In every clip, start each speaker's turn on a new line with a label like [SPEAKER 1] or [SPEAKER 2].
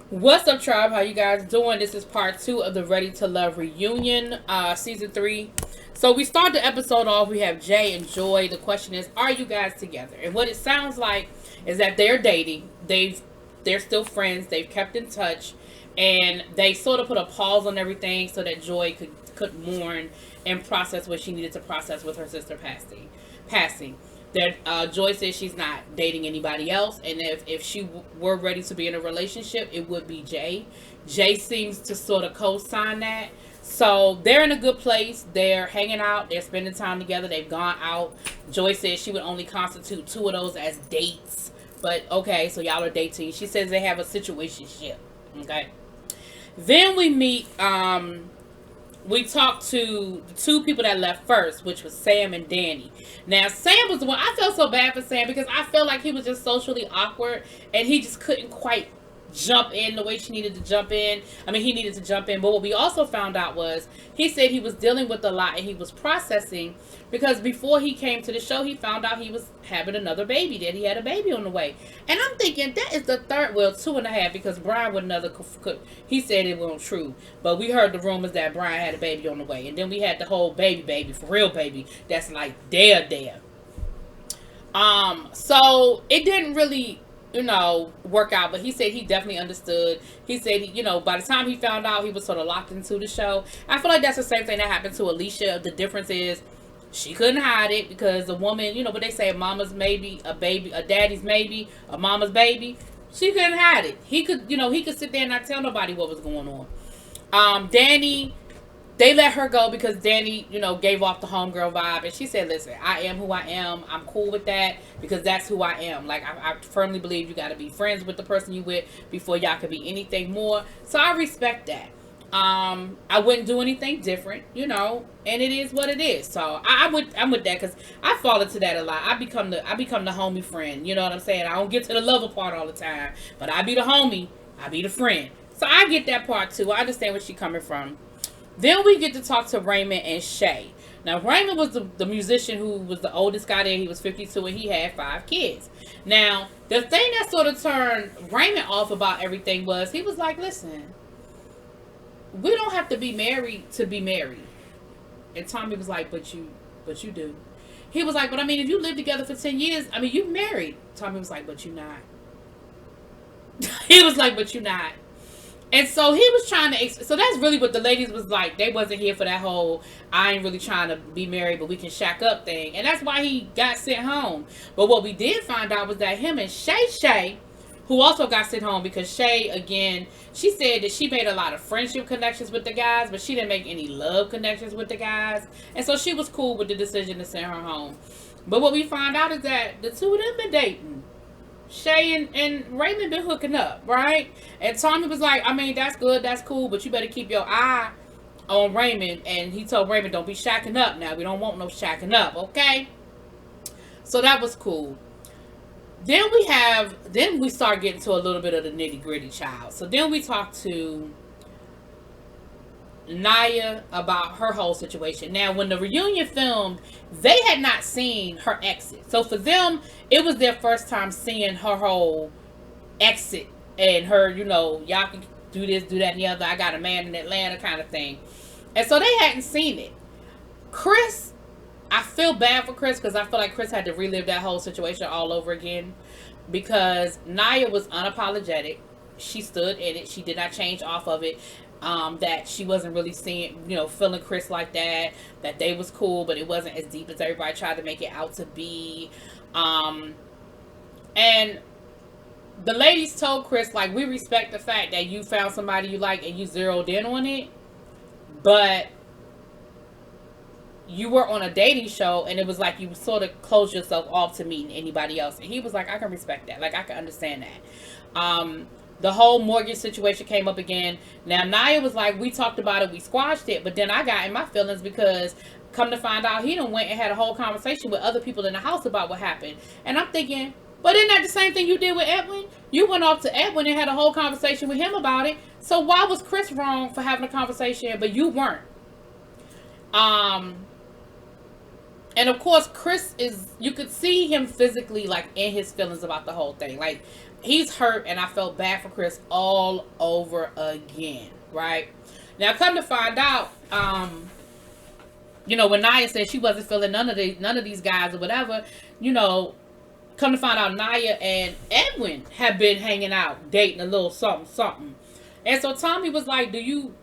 [SPEAKER 1] What's up, tribe? How you guys doing? This is part 2 of the Ready to Love reunion, season 3. So we start the episode off. We have Jay and Joy. The question is, are you guys together? And what it sounds like is that they're dating. They're still friends. They've kept in touch, and they sort of put a pause on everything so that Joy could mourn and process what she needed to process with her sister passing. That Joy says she's not dating anybody else, and if she were ready to be in a relationship, it would be Jay. Jay seems to sort of co-sign that. So they're in a good place. They're hanging out. They're spending time together. They've gone out. Joy says she would only constitute 2 of those as dates. But okay, so y'all are dating. She says they have a situationship. Okay. Then we talked to the 2 people that left first, which was Sam and Dani. Now, Sam was the one. I felt so bad for Sam because I felt like he was just socially awkward and he just couldn't quite jump in the way she needed to jump in. I mean, he needed to jump in. But what we also found out was he said he was dealing with a lot and he was processing because before he came to the show, he found out he was having another baby, that he had a baby on the way. And I'm thinking that is the third, well, 2.5, because Brian would another, he said it wasn't true. But we heard the rumors that Brian had a baby on the way. And then we had the whole baby, for real baby, that's like there. So it didn't really work out, but he said he definitely understood. He said, by the time he found out, he was sort of locked into the show. I feel like that's the same thing that happened to Alicia. The difference is she couldn't hide it because the woman, but they say a mama's maybe, a baby, a daddy's maybe, a mama's baby. She couldn't hide it. He could sit there and not tell nobody what was going on. Dani, they let her go because Dani, gave off the homegirl vibe. And she said, listen, I am who I am. I'm cool with that because that's who I am. Like, I firmly believe you got to be friends with the person you with before y'all can be anything more. So I respect that. I wouldn't do anything different, and it is what it is. So I'm with that because I fall into that a lot. I become the homie friend. You know what I'm saying? I don't get to the lover part all the time, but I be the homie. I be the friend. So I get that part too. I understand where she's coming from. Then we get to talk to Raymond and Shay. Now, Raymond was the musician who was the oldest guy there. He was 52 and he had 5 kids. Now, the thing that sort of turned Raymond off about everything was he was like, listen, we don't have to be married to be married. And Tommy was like, but you do. He was like, but I mean, if you live together for 10 years, I mean, you married. Tommy was like, but you not. He was like, but you not. And so he was trying to, so that's really what the ladies was like. They wasn't here for that whole, I ain't really trying to be married, but we can shack up thing. And that's why he got sent home. But what we did find out was that him and Shay, who also got sent home because Shay, again, she said that she made a lot of friendship connections with the guys, but she didn't make any love connections with the guys. And so she was cool with the decision to send her home. But what we found out is that the 2 of them been dating. Shay and Raymond been hooking up, right? And Tommy was like, I mean, that's good, that's cool, but you better keep your eye on Raymond. And he told Raymond, don't be shacking up now. We don't want no shacking up, okay? So that was cool. Then we start getting to a little bit of the nitty gritty, child. So then we talked to Naya about her whole situation. Now, when the reunion filmed, they had not seen her exit. So for them, it was their first time seeing her whole exit and her, y'all can do this, do that, and the other. I got a man in Atlanta kind of thing. And so they hadn't seen it. Chris, I feel bad for Chris because I feel like Chris had to relive that whole situation all over again because Naya was unapologetic. She stood in it. She did not change off of it. That she wasn't really feeling Chris like that they was cool, but it wasn't as deep as everybody tried to make it out to be. And the ladies told Chris, like, we respect the fact that you found somebody you like and you zeroed in on it, but you were on a dating show and it was like you sort of closed yourself off to meeting anybody else. And he was like, I can respect that. Like, I can understand that. The whole mortgage situation came up again. Now, Naya was like, we talked about it, we squashed it, but then I got in my feelings because come to find out, he done went and had a whole conversation with other people in the house about what happened. And I'm thinking, but isn't that the same thing you did with Edwin? You went off to Edwin and had a whole conversation with him about it. So why was Chris wrong for having a conversation, but you weren't? And of course, Chris is, you could see him physically, like, in his feelings about the whole thing. Like, he's hurt, and I felt bad for Chris all over again, right? Now, come to find out, when Naya said she wasn't feeling none of these guys or whatever, come to find out Naya and Edwin have been hanging out, dating a little something, something. And so Tommy was like, do you,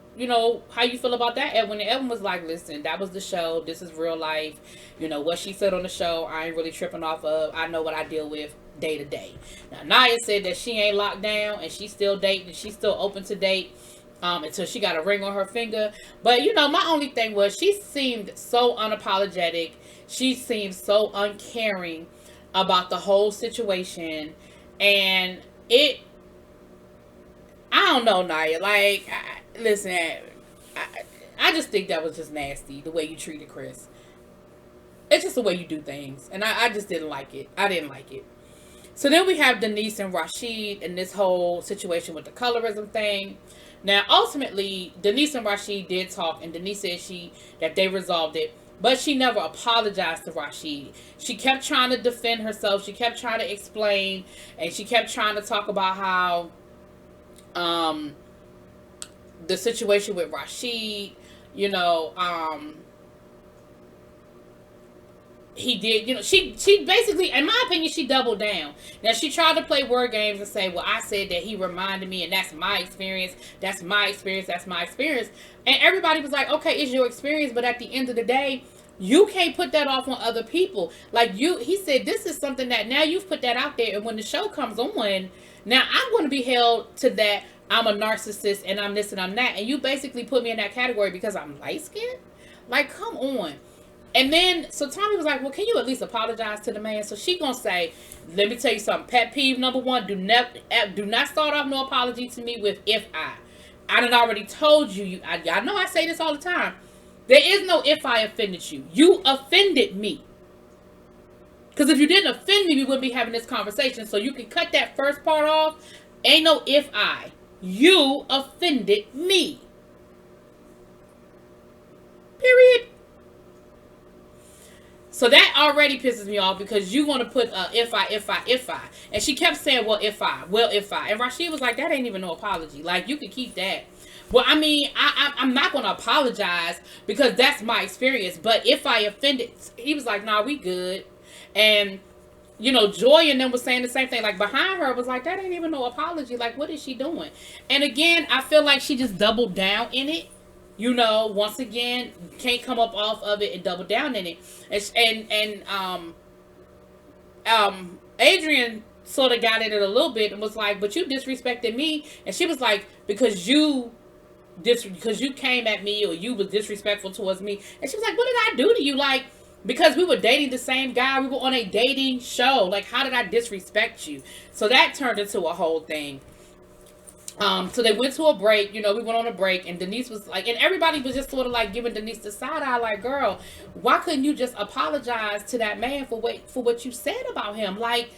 [SPEAKER 1] how you feel about that, Edwin? And Edwin was like, listen, that was the show. This is real life. What she said on the show, I ain't really tripping off of. I know what I deal with day to day. Now, Naya said that she ain't locked down and she's still dating and she's still open to date until she got a ring on her finger. But, my only thing was she seemed so unapologetic. She seemed so uncaring about the whole situation. And I don't know, Naya. Like, listen, I just think that was just nasty, the way you treated Chris. It's just the way you do things. And I just didn't like it. I didn't like it. So then we have Denise and Rashid and this whole situation with the colorism thing. Now, ultimately, Denise and Rashid did talk, and Denise said that they resolved it. But she never apologized to Rashid. She kept trying to defend herself. She kept trying to explain. And she kept trying to talk about how the situation with Rashid, he did, she basically, in my opinion, she doubled down. Now, she tried to play word games and say, well, I said that he reminded me, and that's my experience. That's my experience. That's my experience. And everybody was like, okay, it's your experience, but at the end of the day, you can't put that off on other people. Like, he said, this is something that now you've put that out there, and when the show comes on, now I'm going to be held to that. I'm a narcissist, and I'm this, and I'm that, and you basically put me in that category because I'm light-skinned? Like, come on. And then, so Tommy was like, well, can you at least apologize to the man? So she gonna say, let me tell you something. Pet peeve number one, do not start off no apology to me with if I done already told you, I know I say this all the time. There is no if I offended you. You offended me. Because if you didn't offend me, we wouldn't be having this conversation. So you can cut that first part off. Ain't no if I. You offended me. Period. So that already pisses me off because you want to put if I. And she kept saying, well, if I. And Rashid was like, that ain't even no apology. Like, you can keep that. Well, I mean, I'm not going to apologize because that's my experience. But if I offended, he was like, nah, we good. And, Joy and them was saying the same thing. Like, behind her was like, that ain't even no apology. Like, what is she doing? And again, I feel like she just doubled down in it. Once again, can't come up off of it and double down in it. And Adrian sort of got in it a little bit and was like, but you disrespected me. And she was like, because you came at me or you was disrespectful towards me. And she was like, what did I do to you? Like, because we were dating the same guy. We were on a dating show. Like, how did I disrespect you? So that turned into a whole thing. So they went to a break, we went on a break, and Denise was like, and everybody was just sort of like giving Denise the side eye, like, girl, why couldn't you just apologize to that man for what you said about him? Like,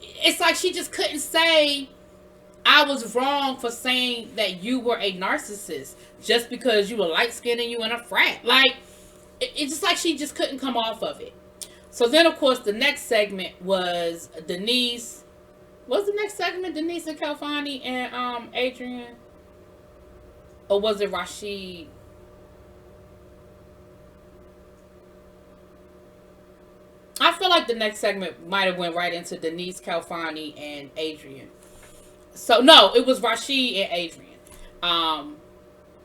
[SPEAKER 1] it's like she just couldn't say, I was wrong for saying that you were a narcissist just because you were light-skinned and you in a frat. Like, it's just like she just couldn't come off of it. So then, of course, the next segment was Denise. Was the next segment Denise and Kelfani and Adrian? Or was it Rashid? I feel like the next segment might have went right into Denise, Kelfani, and Adrian. So, no, it was Rashid and Adrian.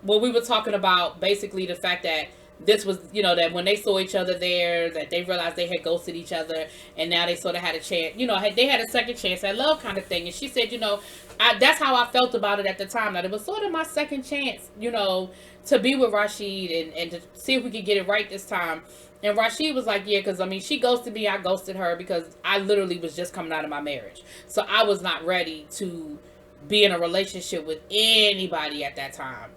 [SPEAKER 1] Well, we were talking about basically the fact that this was, that when they saw each other there, that they realized they had ghosted each other, and now they sort of had a chance, they had a second chance at love kind of thing. And she said, that's how I felt about it at the time, that it was sort of my second chance, to be with Rashid and to see if we could get it right this time. And Rashid was like, yeah, because, she ghosted me, I ghosted her, because I literally was just coming out of my marriage. So I was not ready to be in a relationship with anybody at that time.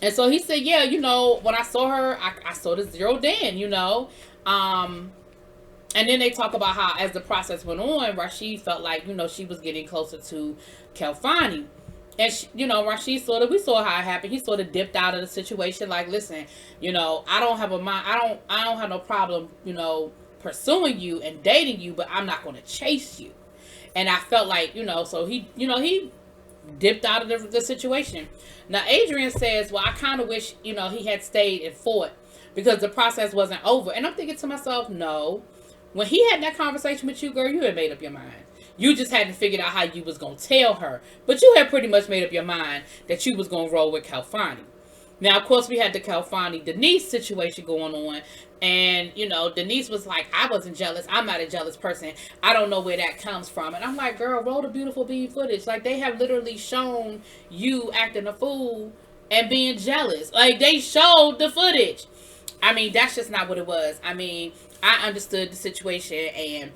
[SPEAKER 1] And so he said, yeah, when I saw her, I sort of zeroed in, And then they talk about how, as the process went on, Rashid felt like, she was getting closer to Kelfani. And Rashid we saw how it happened. He sort of dipped out of the situation. Like, listen, I don't have a mind. I don't have no problem, pursuing you and dating you, but I'm not going to chase you. And I felt like, so he dipped out of the situation. Now, Adrian says, well, I kind of wish, he had stayed and fought because the process wasn't over. And I'm thinking to myself, no. When he had that conversation with you, girl, you had made up your mind. You just hadn't figured out how you was going to tell her. But you had pretty much made up your mind that you was going to roll with Kalfani. Now, of course, we had the Kalfani-Denise situation going on. And, Denise was like, I wasn't jealous. I'm not a jealous person. I don't know where that comes from. And I'm like, girl, roll the beautiful bead footage. Like, they have literally shown you acting a fool and being jealous. Like, they showed the footage. I mean, that's just not what it was. I mean, I understood the situation and,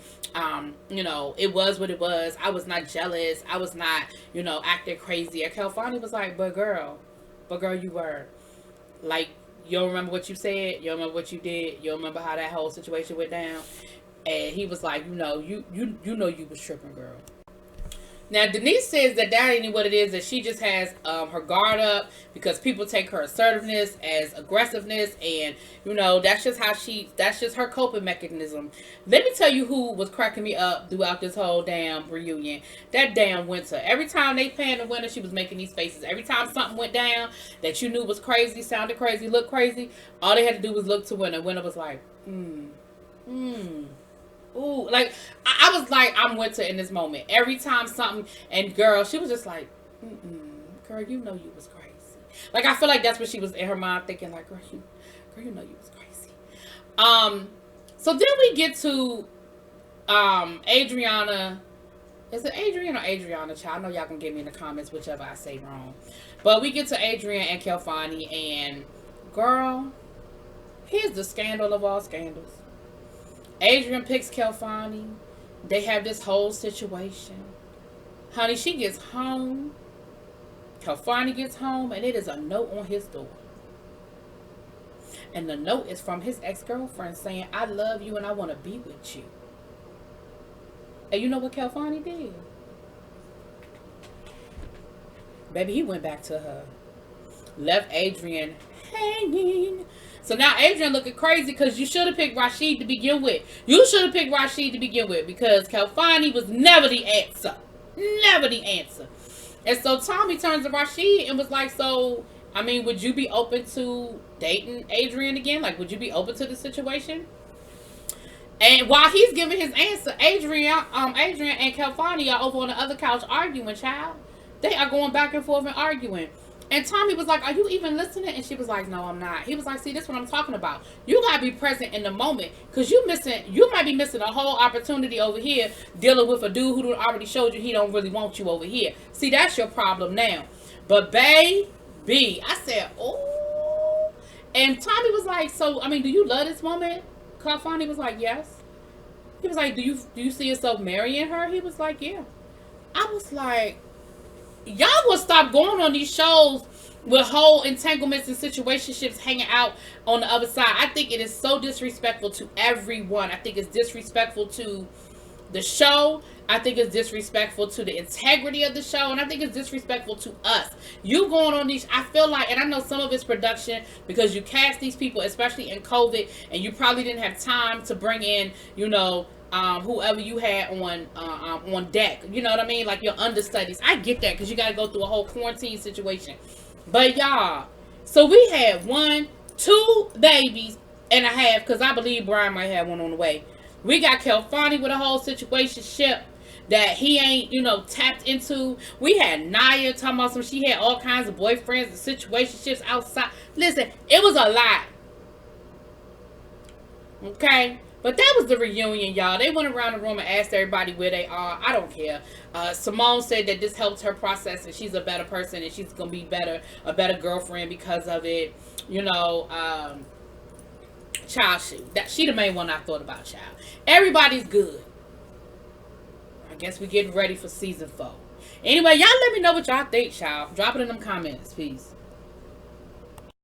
[SPEAKER 1] it was what it was. I was not jealous. I was not, acting crazy. And Kalfani was like, but girl, you were. Like, you don't remember what you said? You don't remember what you did? You don't remember how that whole situation went down? And he was like, you know you was tripping, girl. Now, Denise says that ain't what it is, that she just has her guard up because people take her assertiveness as aggressiveness, and, that's just her coping mechanism. Let me tell you who was cracking me up throughout this whole damn reunion. That damn Winter. Every time they panned the Winter, she was making these faces. Every time something went down that you knew was crazy, sounded crazy, looked crazy, all they had to do was look to Winter. Winter was like, ooh, like, I was like, I'm Winter in this moment. Every time something, and girl, she was just like, girl, you know you was crazy. Like, I feel like that's what she was in her mind thinking, like, girl, you know you was crazy. So then we get to, Adriana. Is it Adrian or Adriana, child? I know y'all gonna get me in the comments, whichever I say wrong. But we get to Adrian and Kalfani, and girl, here's the scandal of all scandals. Adrian picks Kalfani. They have this whole situation. Honey, she gets home. Kalfani gets home, and it is a note on his door. And the note is from his ex-girlfriend saying, I love you and I want to be with you. And you know what Kalfani did? Baby, he went back to her. Left Adrian hanging. So now Adrian looking crazy because you should have picked Rashid to begin with. You should have picked Rashid to begin with because Kalfani was never the answer. Never the answer. And so Tommy turns to Rashid and was like, so, I mean, would you be open to dating Adrian again? Like, would you be open to the situation? And while he's giving his answer, Adrian and Kalfani are over on the other couch arguing, child. They are going back and forth and arguing. And Tommy was like, are you even listening? And she was like, no, I'm not. He was like, see, this is what I'm talking about. You got to be present in the moment. Because you might be missing a whole opportunity over here dealing with a dude who already showed you he don't really want you over here. See, that's your problem now. But baby, I said, oh. And Tommy was like, so, I mean, do you love this woman? Kalfani was like, yes. He was like, do you see yourself marrying her? He was like, yeah. I was like, y'all will stop going on these shows with whole entanglements and situationships hanging out on the other side. I think it is so disrespectful to everyone. I think it's disrespectful to the show. I think it's disrespectful to the integrity of the show. And I think it's disrespectful to us. You going on these, I feel like, and I know some of it's production because you cast these people, especially in COVID, and you probably didn't have time to bring in, whoever you had on deck. You know what I mean? Like your understudies. I get that because you got to go through a whole quarantine situation. But y'all, so we had 2 babies and a half, because I believe Brian might have one on the way. We got Kalfani with a whole situationship that he ain't, tapped into. We had Naya talking about she had all kinds of boyfriends and situationships outside. Listen, it was a lot. Okay? But that was the reunion, y'all. They went around the room and asked everybody where they are. I don't care. Simone said that this helped her process and she's a better person and she's going to be a better girlfriend because of it. Child, she the main one I thought about, child. Everybody's good. I guess we're getting ready for season 4. Anyway, y'all let me know what y'all think, child. Drop it in them comments. Peace.